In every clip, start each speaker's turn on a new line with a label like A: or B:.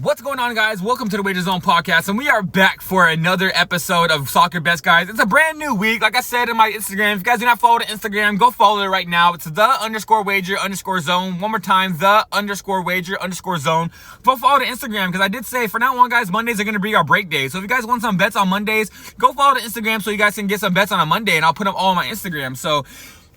A: What's going on, guys? Welcome to the Wager Zone podcast, and we are back for another episode of Soccer Best, guys. It's a brand new week. Like I said in my Instagram, if you guys do not follow the Instagram, go follow it right now. It's the_wager_zone. One more time, the_wager_zone. Go follow the Instagram, because I did say for now on, guys, Mondays are going to be our break days. So if you guys want some bets on Mondays, go follow the Instagram so you guys can get some bets on a Monday, and I'll put them all on my Instagram. So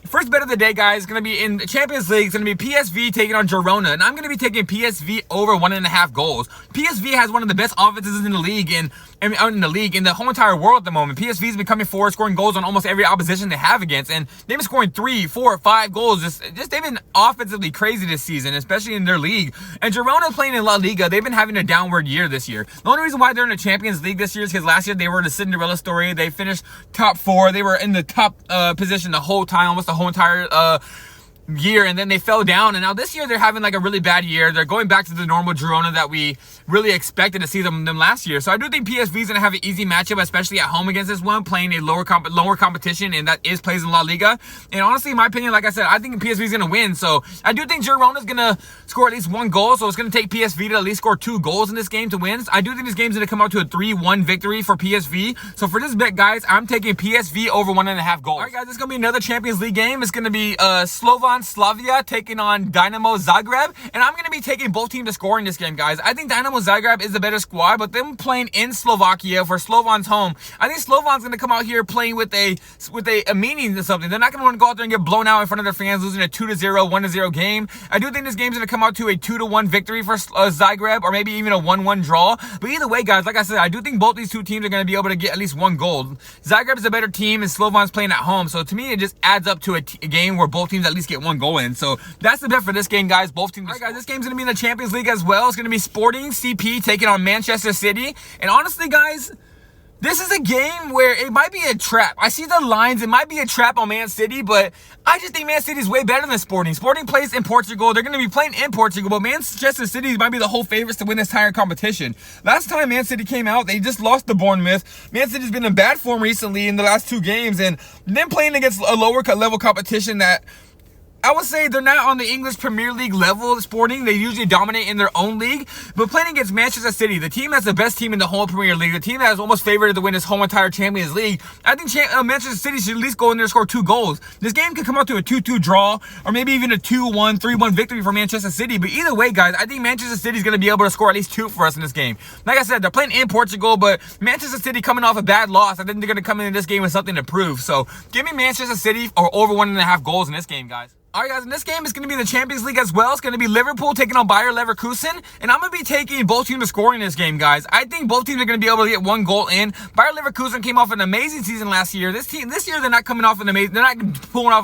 A: first bet of the day, guys, is going to be in the Champions League. It's going to be PSV taking on Girona, and I'm going to be taking PSV over 1.5 goals. PSV has one of the best offenses in the league, in the whole entire world at the moment. PSV's been coming forward, scoring goals on almost every opposition they have against, and they've been scoring 3, 4, 5 goals. Just they've been offensively crazy this season, especially in their league. And Girona playing in La Liga, they've been having a downward year this year. The only reason why they're in the Champions League this year is because last year they were the Cinderella story. They finished top 4. They were in the top position the whole time, almost the whole entire year, and then they fell down, and now this year they're having like a really bad year. They're going back to the normal Girona that we really expected to see them last year. So I do think PSV is going to have an easy matchup, especially at home against this one, playing a lower competition, and that is plays in La Liga. And honestly, in my opinion, like I said, I think PSV is going to win. So I do think Girona is going to score at least 1 goal, so it's going to take PSV to at least score 2 goals in this game to win. I do think this game's going to come out to a 3-1 victory for PSV. So for this bet, guys, I'm taking PSV over 1.5 goals. All right, guys, it's going to be another Champions League game. It's going to be Slovan Slavia taking on Dynamo Zagreb, and I'm going to be taking both teams to score in this game, guys. I think Dynamo Zagreb is the better squad, but them playing in Slovakia for Slovan's home, I think Slovan's going to come out here playing with a meaning to something. They're not going to want to go out there and get blown out in front of their fans, losing a 2-0, 1-0 game. I do think this game's going to come out to a 2-1 victory for Zagreb, or maybe even a 1-1 draw. But either way, guys, like I said, I do think both these two teams are going to be able to get at least 1 goal. Zagreb is a better team, and Slovan's playing at home, so to me, it just adds up to a game where both teams at least get 1 goal in. So that's the bet for this game, guys. Both teams. All right, guys, this game's going to be in the Champions League as well. It's going to be Sporting CP taking on Manchester City. And honestly, guys, this is a game where it might be a trap. I see the lines. It might be a trap on Man City, but I just think Man City is way better than Sporting. Sporting plays in Portugal. They're going to be playing in Portugal, but Manchester City might be the whole favorites to win this entire competition. Last time Man City came out, they just lost to Bournemouth. Man City's been in bad form recently in the last 2 games, and them playing against a lower level competition that I would say they're not on the English Premier League level of Sporting. They usually dominate in their own league. But playing against Manchester City, the team that's the best team in the whole Premier League, the team that is almost favored to win this whole entire Champions League, I think Manchester City should at least go in there and score 2 goals. This game could come out to a 2-2 draw, or maybe even a 2-1, 3-1 victory for Manchester City. But either way, guys, I think Manchester City is going to be able to score at least 2 for us in this game. Like I said, they're playing in Portugal, but Manchester City coming off a bad loss, I think they're going to come in this game with something to prove. So give me Manchester City or over 1.5 goals in this game, guys. All right, guys, in this game, it's going to be the Champions League as well. It's going to be Liverpool taking on Bayer Leverkusen, and I'm going to be taking both teams to score in this game, guys. I think both teams are going to be able to get 1 goal in. Bayer Leverkusen came off an amazing season last year. This year, they're not pulling off an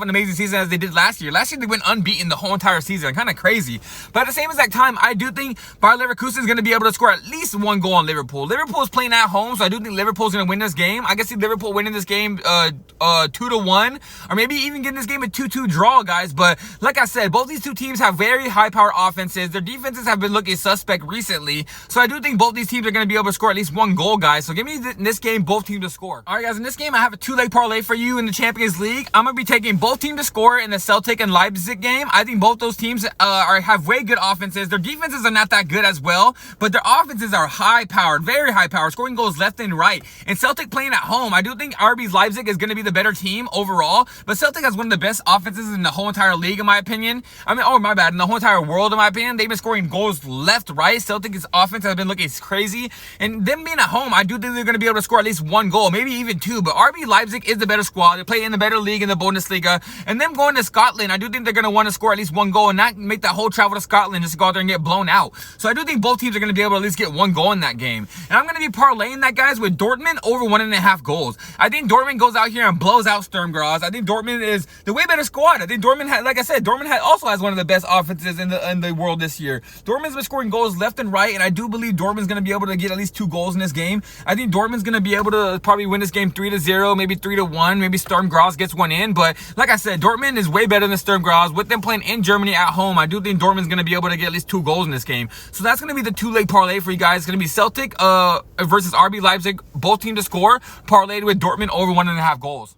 A: amazing season as they did last year. Last year, they went unbeaten the whole entire season. Kind of crazy. But at the same exact time, I do think Bayer Leverkusen is going to be able to score at least 1 goal on Liverpool. Liverpool is playing at home, so I do think Liverpool's going to win this game. I can see Liverpool winning this game 2-1, or maybe even getting this game a 2-2 draw, guys. But like I said, both these two teams have very high-powered offenses. Their defenses have been looking suspect recently. So I do think both these teams are going to be able to score at least 1 goal, guys. So give me in this game both teams to score. All right, guys, in this game, I have a 2-leg parlay for you in the Champions League. I'm going to be taking both teams to score in the Celtic and Leipzig game. I think both those teams have way good offenses. Their defenses are not that good as well, but their offenses are high-powered, very high-powered, scoring goals left and right. And Celtic playing at home, I do think RB's Leipzig is going to be the better team overall, but Celtic has one of the best offenses in the whole entire league, in my opinion. In the whole entire world, in my opinion. They've been scoring goals left, right. Celtic's offense has been looking crazy. And them being at home, I do think they're going to be able to score at least 1 goal, maybe even 2. But RB Leipzig is the better squad. They play in the better league in the Bundesliga. And them going to Scotland, I do think they're going to want to score at least 1 goal and not make that whole travel to Scotland just to go out there and get blown out. So I do think both teams are going to be able to at least get 1 goal in that game. And I'm going to be parlaying that, guys, with Dortmund over 1.5 goals. I think Dortmund goes out here and blows out Sturm Graz. I think Dortmund is the way better squad. I think Dortmund also has one of the best offenses in the world this year. Dortmund's been scoring goals left and right, and I do believe Dortmund's going to be able to get at least 2 goals in this game. I think Dortmund's going to be able to probably win this game 3-0, maybe 3-1, maybe Sturm Graz gets 1 in. But like I said, Dortmund is way better than Sturm Graz. With them playing in Germany at home, I do think Dortmund's going to be able to get at least 2 goals in this game. So that's going to be the 2-leg parlay for you guys. It's going to be Celtic versus RB Leipzig, both teams to score, parlayed with Dortmund over 1.5 goals.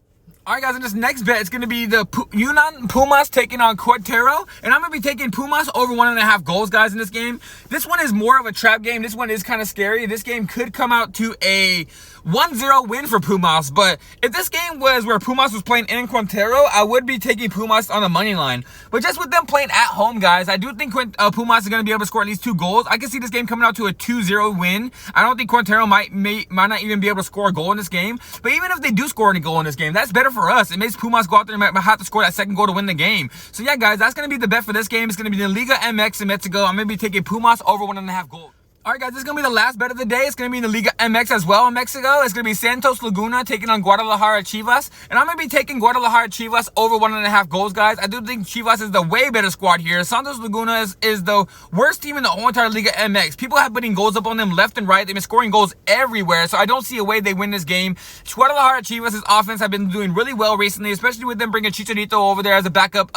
A: All right, guys, in this next bet, it's going to be the Yunnan Pumas taking on Quintero. And I'm going to be taking Pumas over 1.5 goals, guys, in this game. This one is more of a trap game. This one is kind of scary. This game could come out to a 1-0 win for Pumas. But if this game was where Pumas was playing in Quintero, I would be taking Pumas on the money line. But just with them playing at home, guys, I do think Pumas is going to be able to score at least 2 goals. I can see this game coming out to a 2-0 win. I don't think Quintero might not even be able to score a goal in this game. But even if they do score any goal in this game, that's better for us. It makes Pumas go out there and have to score that second goal to win the game. So yeah, guys, that's going to be the bet for this game. It's going to be the Liga MX in Mexico. I'm going to be taking Pumas over 1.5 goals. All right, guys, this is going to be the last bet of the day. It's going to be in the Liga MX as well in Mexico. It's going to be Santos Laguna taking on Guadalajara Chivas. And I'm going to be taking Guadalajara Chivas over 1.5 goals, guys. I do think Chivas is the way better squad here. Santos Laguna is the worst team in the whole entire Liga MX. People have been putting goals up on them left and right. They've been scoring goals everywhere. So I don't see a way they win this game. Guadalajara Chivas' offense have been doing really well recently, especially with them bringing Chicharito over there as a backup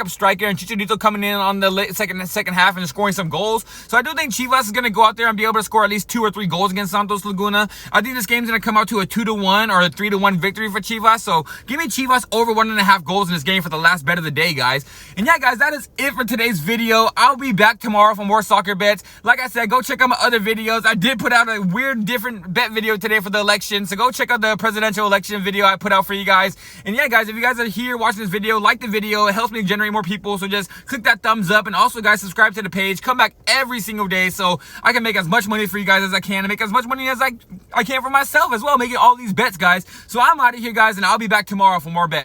A: striker, and Chicharito coming in on the second half and scoring some goals. So I do think Chivas is going to go out there and be able to score at least 2 or 3 goals against Santos Laguna. I think this game's going to come out to a 2-1 or a 3-1 victory for Chivas. So give me Chivas over 1.5 goals in this game for the last bet of the day, guys. And yeah, guys, that is it for today's video. I'll be back tomorrow for more soccer bets. Like I said, go check out my other videos. I did put out a weird, different bet video today for the election. So go check out the presidential election video I put out for you guys. And yeah, guys, if you guys are here watching this video, like the video. It helps me generate more people. So just click that thumbs up. And also, guys, subscribe to the page. Come back every single day so I can make as much money for you guys as I can and make as much money as I can for myself as well, making all these bets, guys. So I'm out of here, guys, and I'll be back tomorrow for more bets.